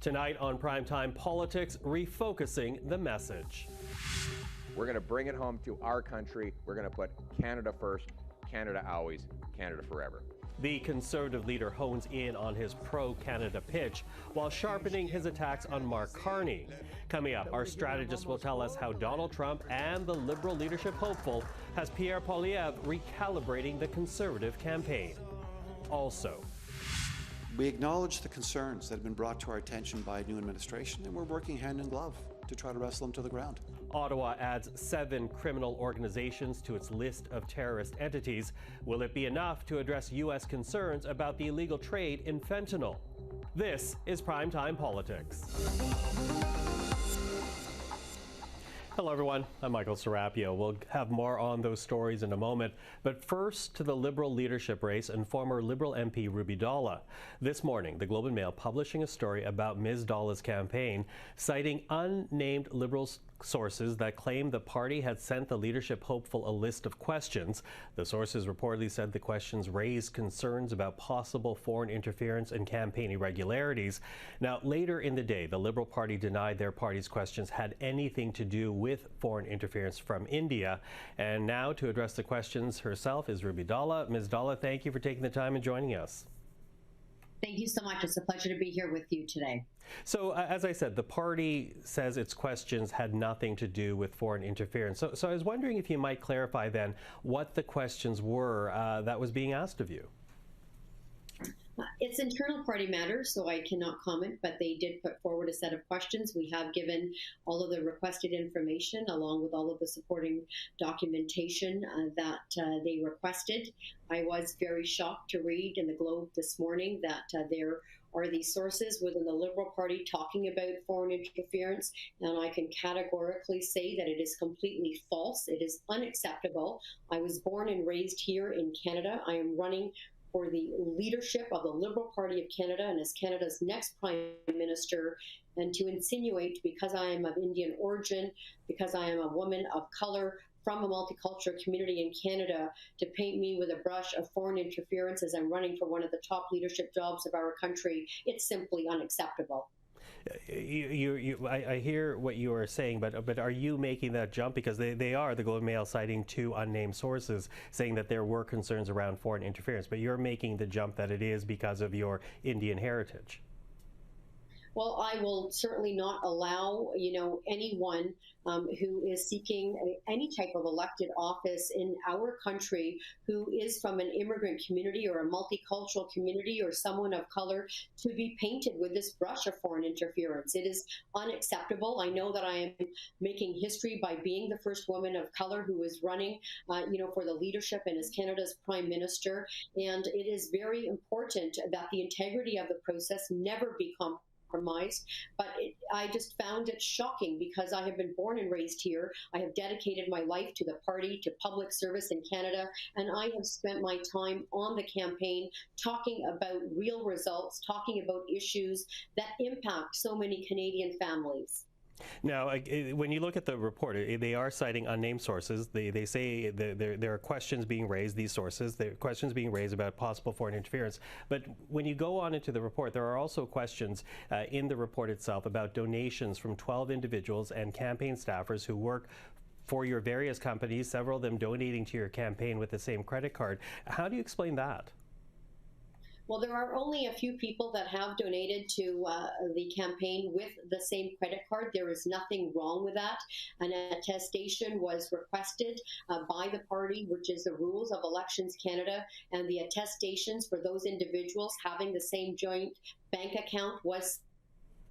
Tonight on Primetime Politics, refocusing the message. We're going to bring it home to our country. We're going to put Canada first, Canada always, Canada forever. The Conservative leader hones in on his pro-Canada pitch while sharpening his attacks on Mark Carney. Coming up, our strategist will tell us how Donald Trump and the Liberal leadership hopeful has Pierre Poilievre recalibrating the Conservative campaign. Also, we acknowledge the concerns that have been brought to our attention by a new administration, and we're working hand in glove to try to wrestle them to the ground. Ottawa adds 7 criminal organizations to its list of terrorist entities. Will it be enough to address U.S. concerns about the illegal trade in fentanyl? This is Primetime Politics. Hello, everyone. I'm Michael Serapio. We'll have more on those stories in a moment. But first, to the Liberal leadership race and former Liberal MP Ruby Dhalla. This morning, the Globe and Mail publishing a story about Ms. Dhalla's campaign, citing unnamed Liberal sources that claim the party had sent the leadership hopeful a list of questions. The sources reportedly said the questions raised concerns about possible foreign interference and campaign irregularities. Now, later in the day, the Liberal Party denied their party's questions had anything to do with foreign interference from India. And now, to address the questions herself is Ruby Dhalla. Ms. Dhalla, thank you for taking the time and joining us. Thank you so much. It's a pleasure to be here with you today. So, as I said, the party says its questions had nothing to do with foreign interference. So I was wondering if you might clarify then what the questions were that was being asked of you. It's internal party matters, so I cannot comment, but they did put forward a set of questions. We have given all of the requested information along with all of the supporting documentation that they requested. I was very shocked to read in the Globe this morning that there are these sources within the Liberal Party talking about foreign interference, and I can categorically say that it is completely false. It is unacceptable. I was born and raised here in Canada. I am running for the leadership of the Liberal Party of Canada and as Canada's next Prime Minister, and to insinuate because I am of Indian origin, because I am a woman of color from a multicultural community in Canada, to paint me with a brush of foreign interference as I'm running for one of the top leadership jobs of our country, it's simply unacceptable. I hear what you are saying, but are you making that jump? Because they are, the Globe and Mail, citing 2 unnamed sources saying that there were concerns around foreign interference, but you're making the jump that it is because of your Indian heritage. Well, I will certainly not allow, anyone who is seeking any type of elected office in our country who is from an immigrant community or a multicultural community or someone of color to be painted with this brush of foreign interference. It is unacceptable. I know that I am making history by being the first woman of color who is running, for the leadership and as Canada's Prime Minister. And it is very important that the integrity of the process never be compromised. But I just found it shocking because I have been born and raised here. I have dedicated my life to the party, to public service in Canada, and I have spent my time on the campaign talking about real results, talking about issues that impact so many Canadian families. Now, when you look at the report, they are citing unnamed sources. They say there are questions being raised, these sources, there are questions being raised about possible foreign interference. But when you go on into the report, there are also questions in the report itself about donations from 12 individuals and campaign staffers who work for your various companies, several of them donating to your campaign with the same credit card. How do you explain that? Well, there are only a few people that have donated to the campaign with the same credit card. There is nothing wrong with that. An attestation was requested by the party, which is the rules of Elections Canada, and the attestations for those individuals having the same joint bank account was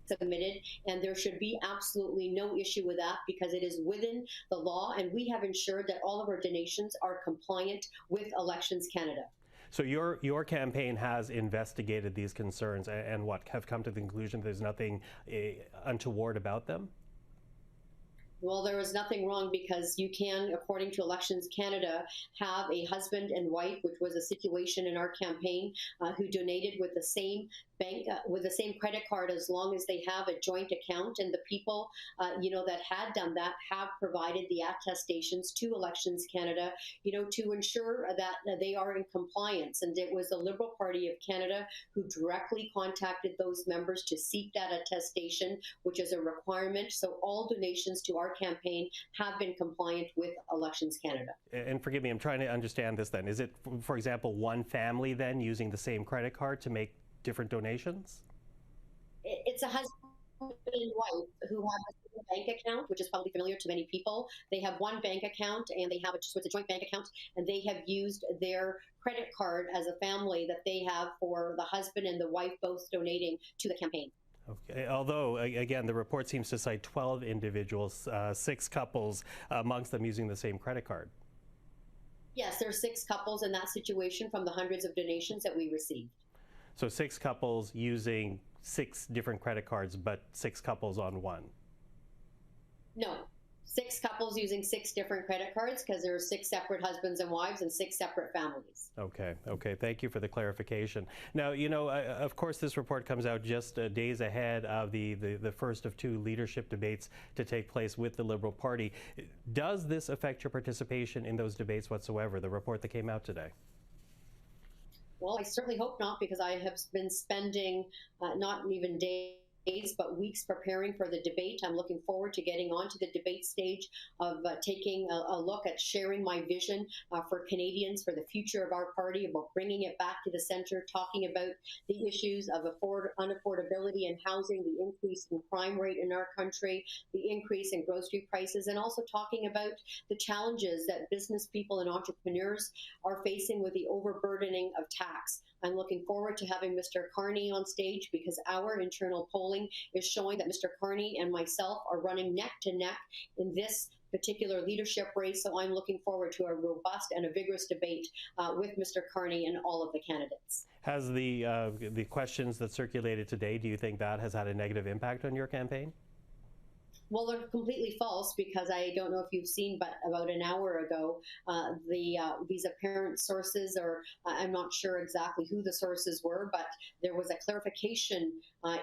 submitted, and there should be absolutely no issue with that because it is within the law, and we have ensured that all of our donations are compliant with Elections Canada. So your campaign has investigated these concerns and what, have come to the conclusion there's nothing untoward about them? Well, there is nothing wrong because you can, according to Elections Canada, have a husband and wife, which was a situation in our campaign, who donated with the same bank, with the same credit card, as long as they have a joint account. And the people, that had done that have provided the attestations to Elections Canada, to ensure that they are in compliance. And it was the Liberal Party of Canada who directly contacted those members to seek that attestation, which is a requirement. So all donations to our campaign have been compliant with Elections Canada. And forgive me, I'm trying to understand this then. Is it, for example, one family then using the same credit card to make different donations? It's a husband and wife who have a bank account, which is probably familiar to many people. They have one bank account and they have it's a joint bank account, and they have used their credit card as a family that they have for the husband and the wife both donating to the campaign. Okay. Although, again, the report seems to cite 12 individuals, 6 couples, amongst them using the same credit card. Yes, there are 6 couples in that situation from the hundreds of donations that we received. So 6 couples using 6 different credit cards, but 6 couples on one? No. 6 couples using 6 different credit cards because there are 6 separate husbands and wives and 6 separate families. Okay. Thank you for the clarification. Now, of course, this report comes out just days ahead of the first of 2 leadership debates to take place with the Liberal Party. Does this affect your participation in those debates whatsoever, the report that came out today? Well, I certainly hope not, because I have been spending not even days but weeks preparing for the debate. I'm looking forward to getting onto the debate stage of taking a look at sharing my vision for Canadians, for the future of our party, about bringing it back to the center, talking about the issues of unaffordability in housing, the increase in crime rate in our country, the increase in grocery prices, and also talking about the challenges that business people and entrepreneurs are facing with the overburdening of tax. I'm looking forward to having Mr. Carney on stage because our internal polling is showing that Mr. Carney and myself are running neck to neck in this particular leadership race. So I'm looking forward to a robust and a vigorous debate with Mr. Carney and all of the candidates. Has the questions that circulated today, do you think that has had a negative impact on your campaign? Well, they're completely false, because I don't know if you've seen, but about an hour ago, these apparent sources, or I'm not sure exactly who the sources were, but there was a clarification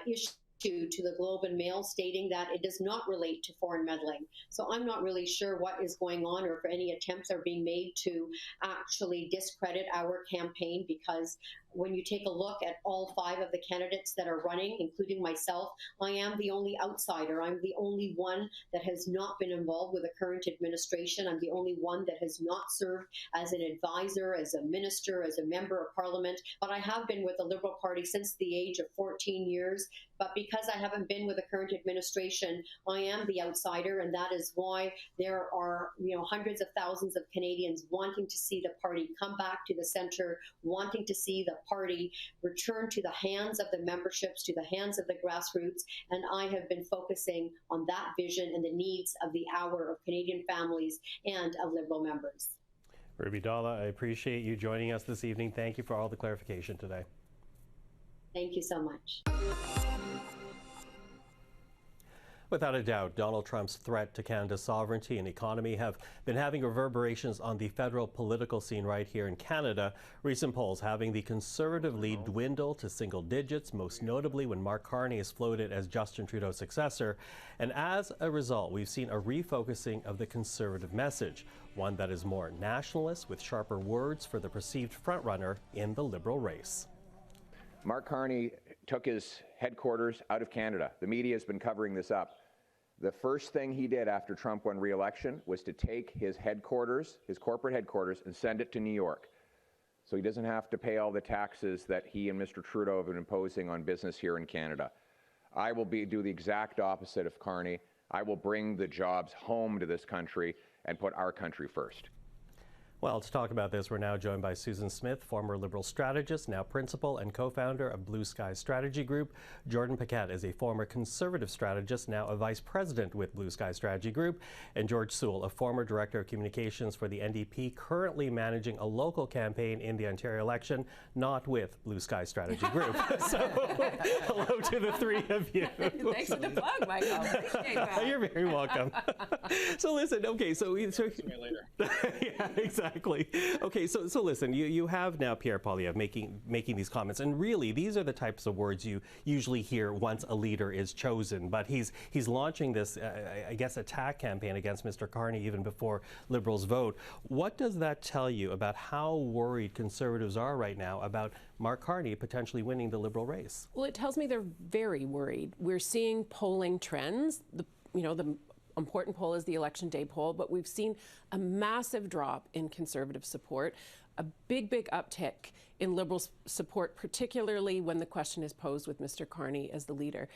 issue to the Globe and Mail stating that it does not relate to foreign meddling. So I'm not really sure what is going on, or if any attempts are being made to actually discredit our campaign, because when you take a look at all 5 of the candidates that are running, including myself, I am the only outsider. I'm the only one that has not been involved with the current administration. I'm the only one that has not served as an advisor, as a minister, as a member of parliament. But I have been with the Liberal Party since the age of 14 years. But because I haven't been with the current administration, I am the outsider, and that is why there are hundreds of thousands of Canadians wanting to see the party come back to the centre, wanting to see the party return to the hands of the memberships, to the hands of the grassroots, and I have been focusing on that vision and the needs of the hour of Canadian families and of Liberal members. Ruby Dhalla, I appreciate you joining us this evening. Thank you for all the clarification today. Thank you so much. Without a doubt, Donald Trump's threat to Canada's sovereignty and economy have been having reverberations on the federal political scene right here in Canada. Recent polls having the Conservative lead dwindle to single digits, most notably when Mark Carney is floated as Justin Trudeau's successor. And as a result, we've seen a refocusing of the Conservative message, one that is more nationalist with sharper words for the perceived frontrunner in the Liberal race. Mark Carney took his headquarters out of Canada. The media has been covering this up. The first thing he did after Trump won re-election was to take his headquarters, his corporate headquarters, and send it to New York. So he doesn't have to pay all the taxes that he and Mr. Trudeau have been imposing on business here in Canada. I will do the exact opposite of Carney. I will bring the jobs home to this country and put our country first. Well, to talk about this, we're now joined by Susan Smith, former Liberal strategist, now principal and co-founder of Blue Sky Strategy Group. Jordan Paquet is a former Conservative strategist, now a vice president with Blue Sky Strategy Group. And George Soule, a former director of communications for the NDP, currently managing a local campaign in the Ontario election, not with Blue Sky Strategy Group. So, hello to the three of you. Thanks for the plug, Michael. Appreciate that. You're very welcome. So listen, okay, so See me later. yeah, exactly. Okay, so listen, you have now Pierre Poilievre making these comments, and really these are the types of words you usually hear once a leader is chosen. But he's launching this, I guess, attack campaign against Mr. Carney even before Liberals vote. What does that tell you about how worried Conservatives are right now about Mark Carney potentially winning the Liberal race? Well, it tells me they're very worried. We're seeing polling trends. The important poll is the election day poll, but we've seen a massive drop in Conservative support, a big uptick in Liberal support, particularly when the question is posed with Mr. Carney as the leader.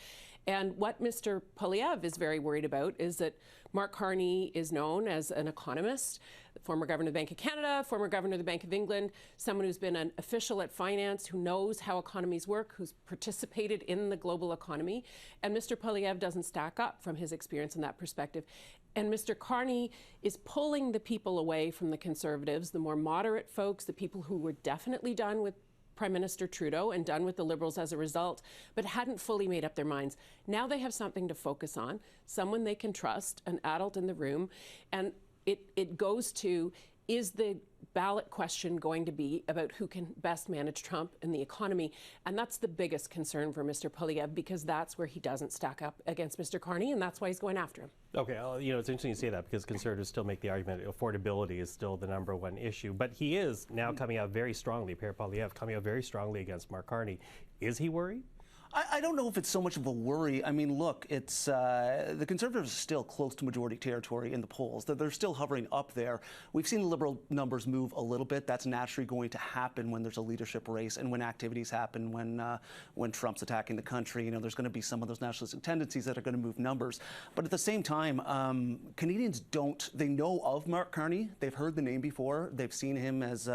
And what Mr. Poilievre is very worried about is that Mark Carney is known as an economist, former governor of the Bank of Canada, former governor of the Bank of England, someone who's been an official at finance, who knows how economies work, who's participated in the global economy. And Mr. Poilievre doesn't stack up from his experience in that perspective. And Mr. Carney is pulling the people away from the Conservatives, the more moderate folks, the people who were definitely done with Prime Minister Trudeau and done with the Liberals as a result, but hadn't fully made up their minds. Now they have something to focus on, someone they can trust, an adult in the room, and it goes to, is the ballot question going to be about who can best manage Trump and the economy? And that's the biggest concern for Mr. Poilievre, because that's where he doesn't stack up against Mr. Carney, and that's why he's going after him. Okay, it's interesting you say that, because Conservatives still make the argument affordability is still the #1 issue. But he is now coming out very strongly, Pierre Poilievre, coming out very strongly against Mark Carney. Is he worried? I don't know if it's so much of a worry. I mean, look, it's the Conservatives are still close to majority territory in the polls. They're still hovering up there. We've seen the Liberal numbers move a little bit. That's naturally going to happen when there's a leadership race and when activities happen, when Trump's attacking the country. There's going to be some of those nationalistic tendencies that are going to move numbers. But at the same time, Canadians they know of Mark Carney. They've heard the name before. They've seen him as,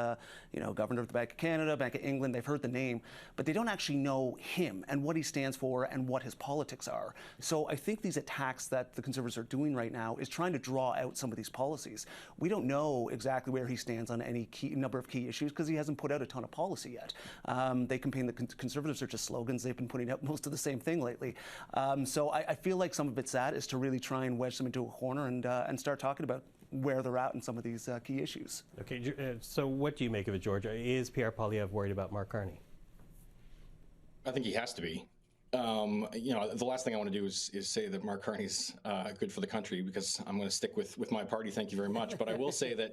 governor of the Bank of Canada, Bank of England. They've heard the name, but they don't actually know him and what he stands for and what his politics are. So I think these attacks that the Conservatives are doing right now is trying to draw out some of these policies. We don't know exactly where he stands on any number of key issues because he hasn't put out a ton of policy yet. The Conservatives are just slogans. They've been putting out most of the same thing lately. So I feel like some of it's that is to really try and wedge them into a corner and start talking about where they're at in some of these key issues. Okay, so what do you make of it, George? Is Pierre Poilievre worried about Mark Carney? I think he has to be. The last thing I want to do is say that Mark Carney's good for the country, because I'm going to stick with my party. Thank you very much. But I will say that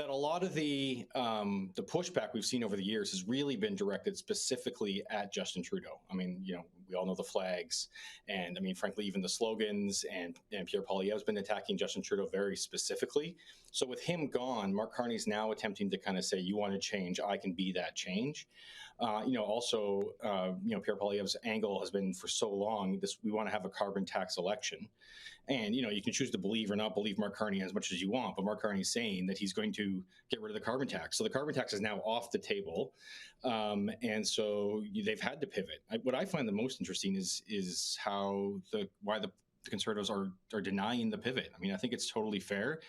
a lot of the pushback we've seen over the years has really been directed specifically at Justin Trudeau. I mean, we all know the flags, and I mean, frankly, even the slogans. And Pierre Poilievre has been attacking Justin Trudeau very specifically. So with him gone, Mark Carney's now attempting to kind of say, "You want to change? I can be that change." Pierre Poilievre's angle has been for so long, we want to have a carbon tax election. And, you can choose to believe or not believe Mark Carney as much as you want, but Mark Carney is saying that he's going to get rid of the carbon tax. So the carbon tax is now off the table. And so they've had to pivot. What I find the most interesting is why the Conservatives are denying the pivot. I mean, I think it's totally fair.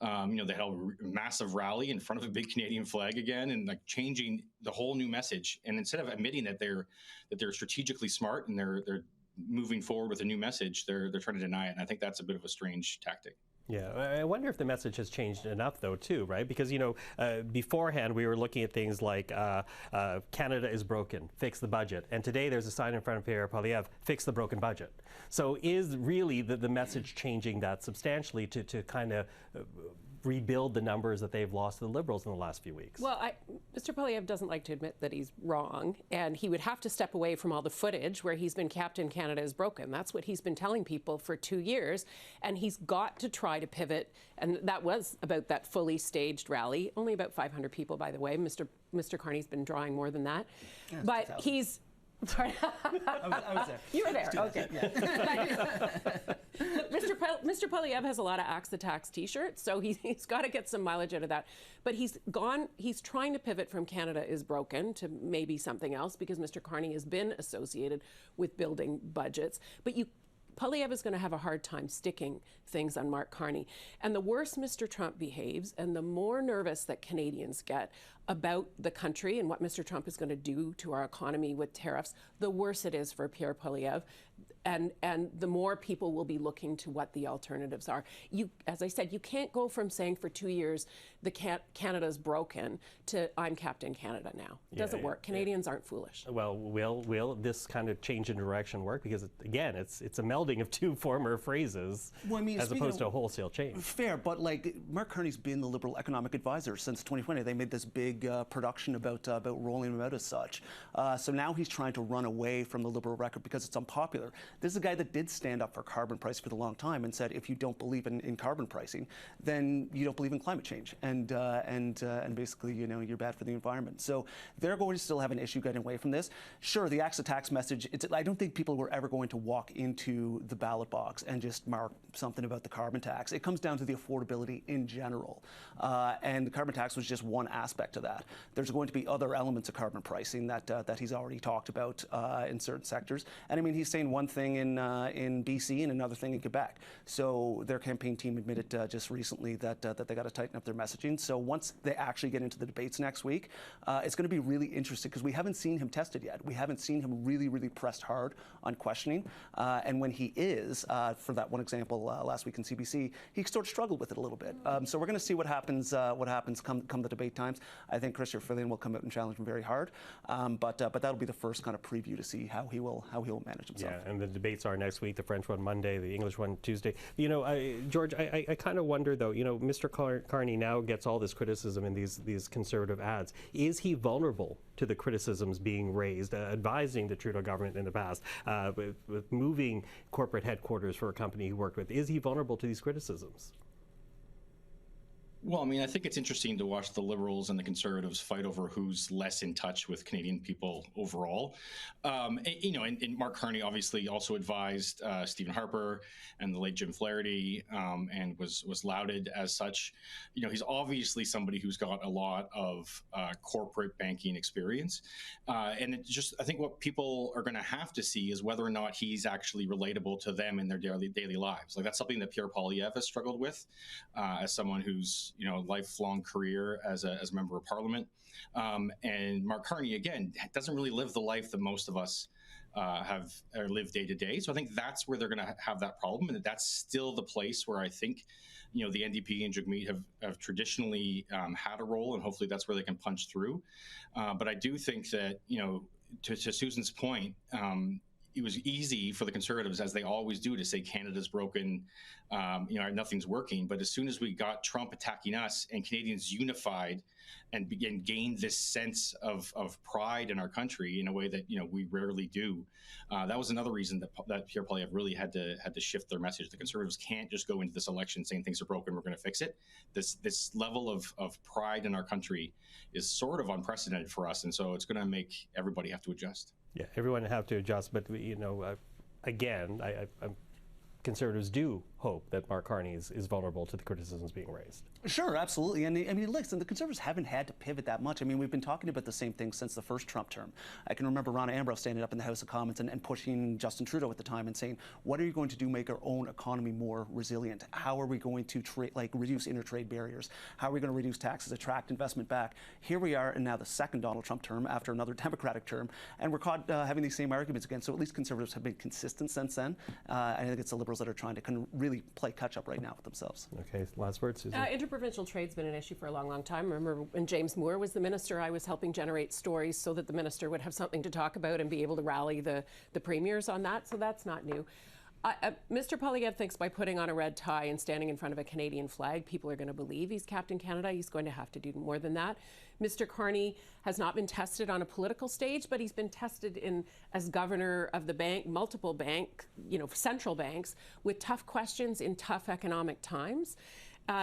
They held a massive rally in front of a big Canadian flag again, and like changing the whole new message. And instead of admitting that they're strategically smart and they're moving forward with a new message, they're trying to deny it. And I think that's a bit of a strange tactic. Yeah, I wonder if the message has changed enough, though, too, right? Because, beforehand we were looking at things like Canada is broken, fix the budget. And today there's a sign in front of Pierre Poilievre, fix the broken budget. So is really the message changing that substantially to kind of rebuild the numbers that they've lost to the Liberals in the last few weeks? Well, Mr. Poilievre doesn't like to admit that he's wrong, and he would have to step away from all the footage where he's been Captain Canada is broken. That's what he's been telling people for 2 years, and he's got to try to pivot, and that was about that fully staged rally. Only about 500 people, by the way. Mr. Carney's been drawing more than that. Yeah, but Sorry. I was there. You were there. Okay. Mr. Poilievre has a lot of Axe the Tax t-shirts, so he's got to get some mileage out of that. But he's trying to pivot from Canada is broken to maybe something else, because Mr. Carney has been associated with building budgets. But Poilievre is going to have a hard time sticking things on Mark Carney. And the worse Mr. Trump behaves, and the more nervous that Canadians get about the country and what Mr. Trump is going to do to our economy with tariffs, the worse it is for Pierre Poilievre. And the more people will be looking to what the alternatives are. As I said, you can't go from saying for 2 years Canada's broken to I'm Captain Canada now. It doesn't work. Canadians aren't foolish. Well, will this kind of change in direction work? Because again, it's a melding of two former phrases, well, I mean, as opposed to a wholesale change. Fair, but like Mark Carney's been the Liberal economic advisor since 2020. They made this big production about rolling him out as such. So now he's trying to run away from the Liberal record because it's unpopular. This is a guy that did stand up for carbon price for the long time and said, if you don't believe in carbon pricing, then you don't believe in climate change, and basically, you're bad for the environment. So they're going to still have an issue getting away from this. Sure, the Axe the Tax message. I don't think people were ever going to walk into the ballot box and just mark something about the carbon tax. It comes down to the affordability in general, and the carbon tax was just one aspect of that. There's going to be other elements of carbon pricing that he's already talked about in certain sectors. And I mean, he's saying one thing in BC and another thing in Quebec. So their campaign team admitted just recently that they got to tighten up their messaging. So once they actually get into the debates next week, it's going to be really interesting because we haven't seen him tested yet. We haven't seen him really, really pressed hard on questioning. And when he is, for that one example last week in CBC, he sort of struggled with it a little bit. So we're going to see what happens come the debate times. I think Christopher Fillion will come out and challenge him very hard. But that'll be the first kind of preview to see how he will manage himself. Yeah, and the debates are next week. The French one Monday, the English one Tuesday. George, I kind of wonder though. Mr. Carney now gets all this criticism in these conservative ads. Is he vulnerable to the criticisms being raised, advising the Trudeau government in the past, with moving corporate headquarters for a company he worked with? Is he vulnerable to these criticisms? Well, I mean, I think it's interesting to watch the Liberals and the Conservatives fight over who's less in touch with Canadian people overall. And Mark Carney obviously also advised Stephen Harper and the late Jim Flaherty, and was lauded as such. He's obviously somebody who's got a lot of corporate banking experience. And I think what people are going to have to see is whether or not he's actually relatable to them in their daily lives. Like, that's something that Pierre Poilievre has struggled with as someone who's lifelong career as a member of Parliament, and Mark Carney again doesn't really live the life that most of us have or live day to day. So I think that's where they're going to have that problem, and that's still the place where I think the NDP and Jagmeet have traditionally had a role, and hopefully that's where they can punch through. But I do think that to Susan's point. It was easy for the Conservatives, as they always do, to say Canada's broken, nothing's working. But as soon as we got Trump attacking us and Canadians unified and gained this sense of pride in our country in a way that we rarely do, that was another reason that Pierre Poilievre really had to shift their message. The Conservatives can't just go into this election saying things are broken, we're going to fix it. This level of pride in our country is sort of unprecedented for us, and so it's going to make everybody have to adjust. Yeah, everyone have to adjust, but again, Conservatives do hope that Mark Carney is vulnerable to the criticisms being raised. Sure, absolutely. And I mean, listen, the Conservatives haven't had to pivot that much. I mean, we've been talking about the same thing since the first Trump term. I can remember Ronna Ambrose standing up in the House of Commons and pushing Justin Trudeau at the time and saying, what are you going to do to make our own economy more resilient? How are we going to reduce intertrade barriers? How are we going to reduce taxes, attract investment back? Here we are in now the second Donald Trump term after another Democratic term, and we're caught having these same arguments again. So at least Conservatives have been consistent since then. I think it's the Liberals that are trying to kind of really play catch up right now with themselves. Okay, last word, Susan. Interprovincial trade's been an issue for a long, long time. Remember when James Moore was the minister, I was helping generate stories so that the minister would have something to talk about and be able to rally the premiers on that. So that's not new. Mr. Poilievre thinks by putting on a red tie and standing in front of a Canadian flag, people are going to believe he's Captain Canada. He's going to have to do more than that. Mr. Carney has not been tested on a political stage, but he's been tested as governor of the bank, multiple central banks, with tough questions in tough economic times.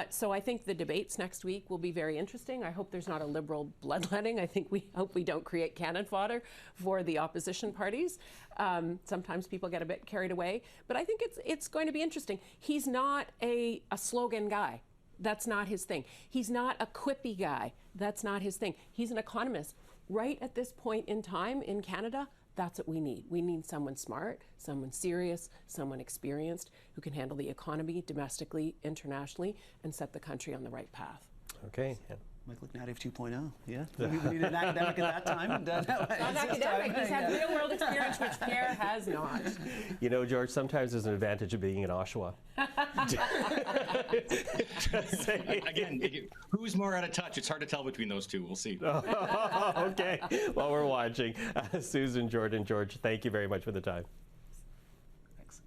So I think the debates next week will be very interesting. I hope there's not a liberal bloodletting. I think we hope we don't create cannon fodder for the opposition parties. Sometimes people get a bit carried away, but I think it's going to be interesting. He's not a slogan guy. That's not his thing. He's not a quippy guy. That's not his thing. He's an economist. Right at this point in time in Canada, that's what we need. We need someone smart, someone serious, someone experienced who can handle the economy domestically, internationally, and set the country on the right path. Okay. Michael Ignatieff 2.0, yeah. We need an academic at that time. Not academic, he's had real world experience, which Pierre has not. You know, George, sometimes there's an advantage of being in Oshawa. Just saying. Again, who's more out of touch? It's hard to tell between those two. We'll see. Okay. While we're watching, Susan, Jordan, George, thank you very much for the time. Thanks.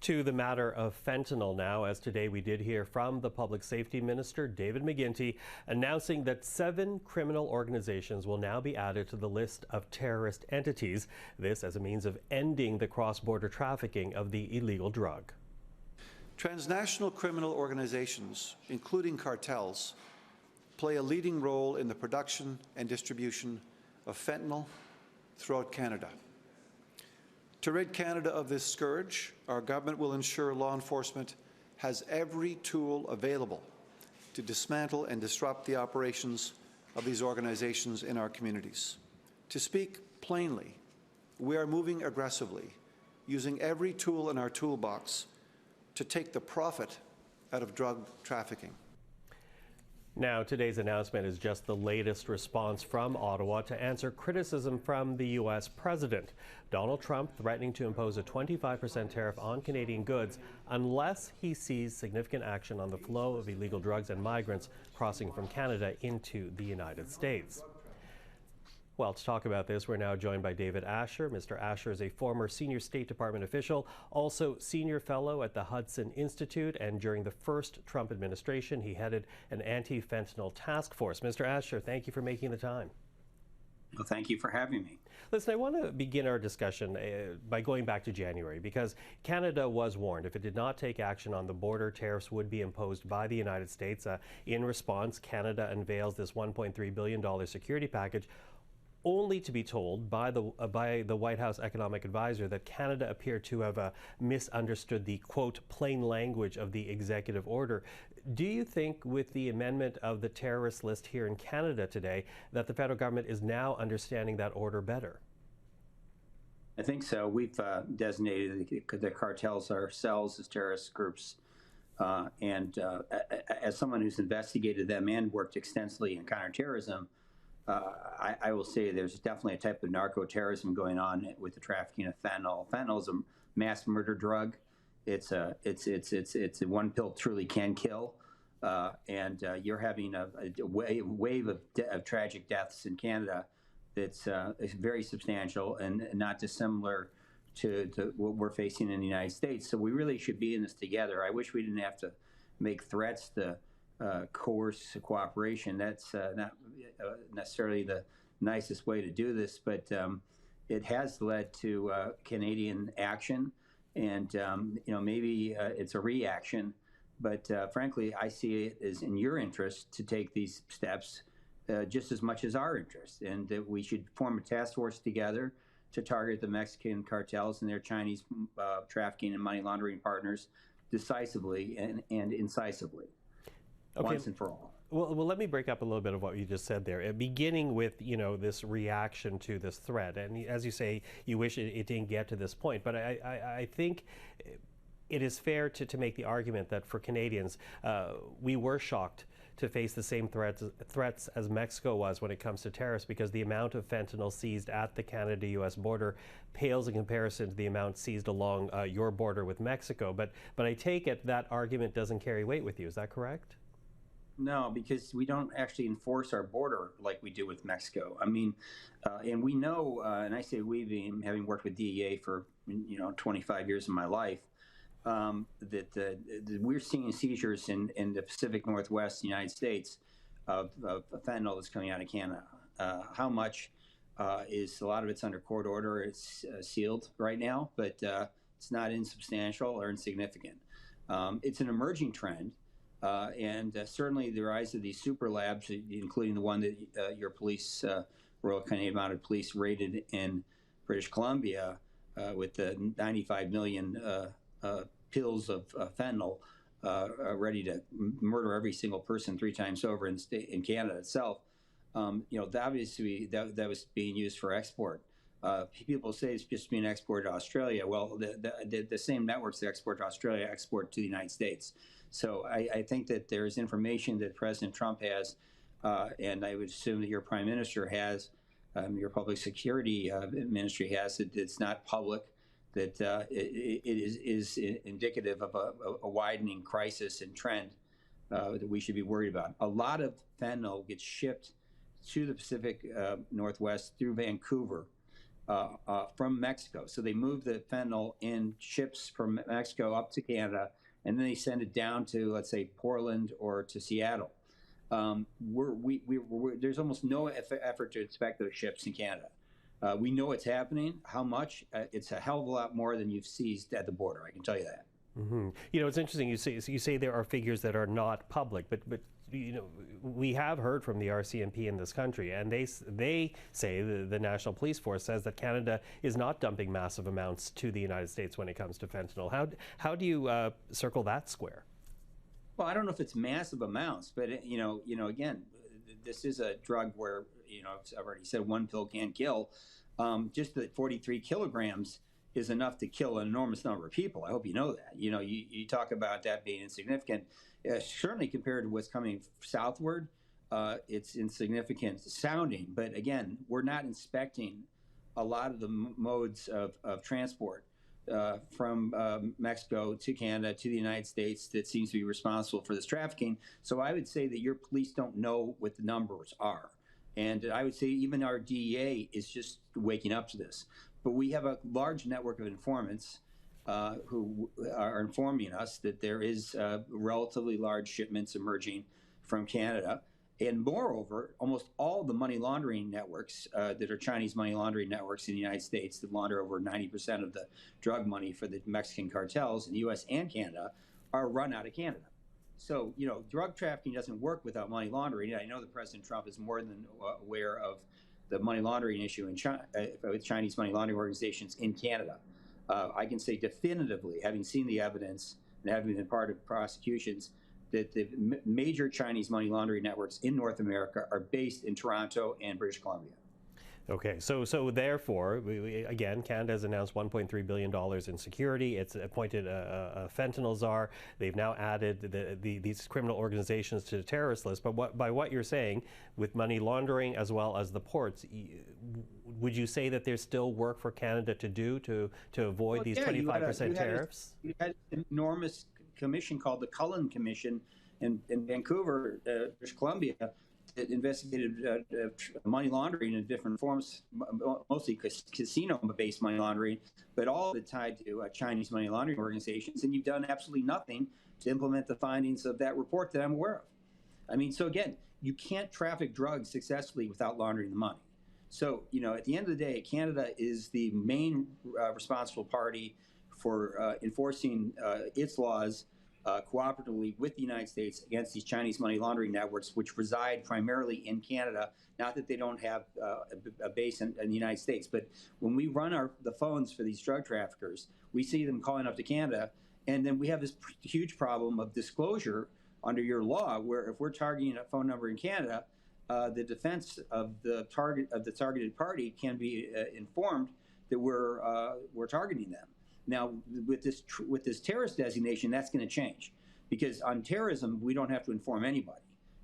To the matter of fentanyl now, as today we did hear from the Public Safety Minister, David McGuinty, announcing that 7 criminal organizations will now be added to the list of terrorist entities. This as a means of ending the cross-border trafficking of the illegal drug. Transnational criminal organizations, including cartels, play a leading role in the production and distribution of fentanyl throughout Canada. To rid Canada of this scourge, our government will ensure law enforcement has every tool available to dismantle and disrupt the operations of these organizations in our communities. To speak plainly, we are moving aggressively, using every tool in our toolbox to take the profit out of drug trafficking. Now, today's announcement is just the latest response from Ottawa to answer criticism from the U.S. president. Donald Trump threatening to impose a 25% tariff on Canadian goods unless he sees significant action on the flow of illegal drugs and migrants crossing from Canada into the United States. Well, to talk about this, we're now joined by David Asher. Mr. Asher is a former senior State Department official, also senior fellow at the Hudson Institute, and during the first Trump administration, he headed an anti-fentanyl task force. Mr. Asher, thank you for making the time. Well, thank you for having me. Listen, I want to begin our discussion by going back to January, because Canada was warned if it did not take action on the border, tariffs would be imposed by the United States. In response, Canada unveils this $1.3 billion security package, only to be told by the White House economic advisor that Canada appeared to have misunderstood the, quote, plain language of the executive order. Do you think with the amendment of the terrorist list here in Canada today that the federal government is now understanding that order better? I think so. We've designated the cartels ourselves as terrorist groups. And as someone who's investigated them and worked extensively in counterterrorism, I will say there's definitely a type of narco-terrorism going on with the trafficking of fentanyl. Fentanyl is a mass murder drug. It's a one pill truly can kill, and you're having a wave of tragic deaths in Canada that's is very substantial and not dissimilar to what we're facing in the United States. So we really should be in this together. I wish we didn't have to make threats to coerce cooperation. That's not necessarily the nicest way to do this, but it has led to Canadian action, and maybe it's a reaction. But frankly, I see it as in your interest to take these steps just as much as our interest, and that we should form a task force together to target the Mexican cartels and their Chinese trafficking and money laundering partners decisively and incisively. Okay. Once and for all. Well, let me break up a little bit of what you just said there, beginning with, this reaction to this threat. And as you say, you wish it didn't get to this point. But I think it is fair to make the argument that for Canadians, we were shocked to face the same threats as Mexico was when it comes to tariffs, because the amount of fentanyl seized at the Canada-U.S. border pales in comparison to the amount seized along your border with Mexico. But I take it that argument doesn't carry weight with you. Is that correct? No, because we don't actually enforce our border like we do with Mexico. I mean, and we know, and I say we've been having worked with DEA for 25 years of my life, that we're seeing seizures in the Pacific Northwest of the United States of fentanyl that's coming out of Canada. How much is a lot of it's under court order? It's sealed right now, but It's not insubstantial or insignificant. It's an emerging trend, and certainly the rise of these super labs, including the one that your police, Royal Canadian Mounted Police, raided in British Columbia with the 95 million pills of fentanyl ready to murder every single person 3 times over in Canada itself. Obviously that was being used for export. People say it's just being exported to Australia. Well, the same networks that export to Australia export to the United States. So I think that there's information that President Trump has, and I would assume that your Prime Minister has, your Public Security Ministry has, that it's not public, that it is indicative of a widening crisis and trend that we should be worried about. A lot of fentanyl gets shipped to the Pacific Northwest through Vancouver from Mexico. So they move the fentanyl in ships from Mexico up to Canada, and then they send it down to, let's say, Portland or to Seattle. There's almost no effort to inspect those ships in Canada. We know it's happening. How much? It's a hell of a lot more than you've seized at the border. I can tell you that. Mm-hmm. It's interesting. You say there are figures that are not public, but we have heard from the RCMP in this country, and they say the National Police Force says that Canada is not dumping massive amounts to the United States when it comes to fentanyl. How do you circle that square? Well, I don't know if it's massive amounts, but again, this is a drug where I've already said one pill can't kill. Just the 43 kilograms is enough to kill an enormous number of people. I hope you know that. You talk about that being insignificant. Certainly compared to what's coming southward, it's insignificant sounding. But again, we're not inspecting a lot of the modes of transport from Mexico to Canada to the United States that seems to be responsible for this trafficking. So I would say that your police don't know what the numbers are. And I would say even our DEA is just waking up to this. But we have a large network of informants who are informing us that there is relatively large shipments emerging from Canada. And moreover, almost all the money laundering networks that are Chinese money laundering networks in the United States that launder over 90% of the drug money for the Mexican cartels in the U.S. and Canada are run out of Canada. So, drug trafficking doesn't work without money laundering. I know that President Trump is more than aware of the money laundering issue in China, with Chinese money laundering organizations in Canada. I can say definitively, having seen the evidence and having been part of prosecutions, that the major Chinese money laundering networks in North America are based in Toronto and British Columbia. Okay, so therefore, again, Canada has announced $1.3 billion in security. It's appointed a fentanyl czar. They've now added these criminal organizations to the terrorist list. But by what you're saying, with money laundering as well as the ports, would you say that there's still work for Canada to do to avoid these 25% tariffs? You had an enormous commission called the Cullen Commission in Vancouver, British Columbia, that investigated money laundering in different forms, mostly casino-based money laundering, but all of it tied to Chinese money laundering organizations. And you've done absolutely nothing to implement the findings of that report that I'm aware of. I mean, so again, you can't traffic drugs successfully without laundering the money. So, at the end of the day, Canada is the main responsible party for enforcing its laws cooperatively with the United States against these Chinese money laundering networks, which reside primarily in Canada. Not that they don't have a base in the United States, but when we run the phones for these drug traffickers, we see them calling up to Canada, and then we have this huge problem of disclosure under your law, where if we're targeting a phone number in Canada, the defense of the targeted party can be informed that we're targeting them. Now, with this terrorist designation, that's going to change, because on terrorism, we don't have to inform anybody.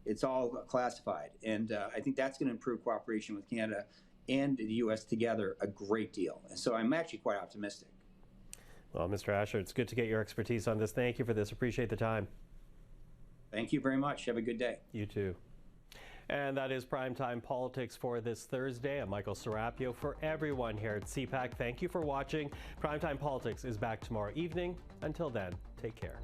It's all classified. And I think that's going to improve cooperation with Canada and the U.S. together a great deal. And so I'm actually quite optimistic. Well, Mr. Asher, it's good to get your expertise on this. Thank you for this. Appreciate the time. Thank you very much. Have a good day. You too. And that is Primetime Politics for this Thursday. I'm Michael Serapio. For everyone here at CPAC, thank you for watching. Primetime Politics is back tomorrow evening. Until then, take care.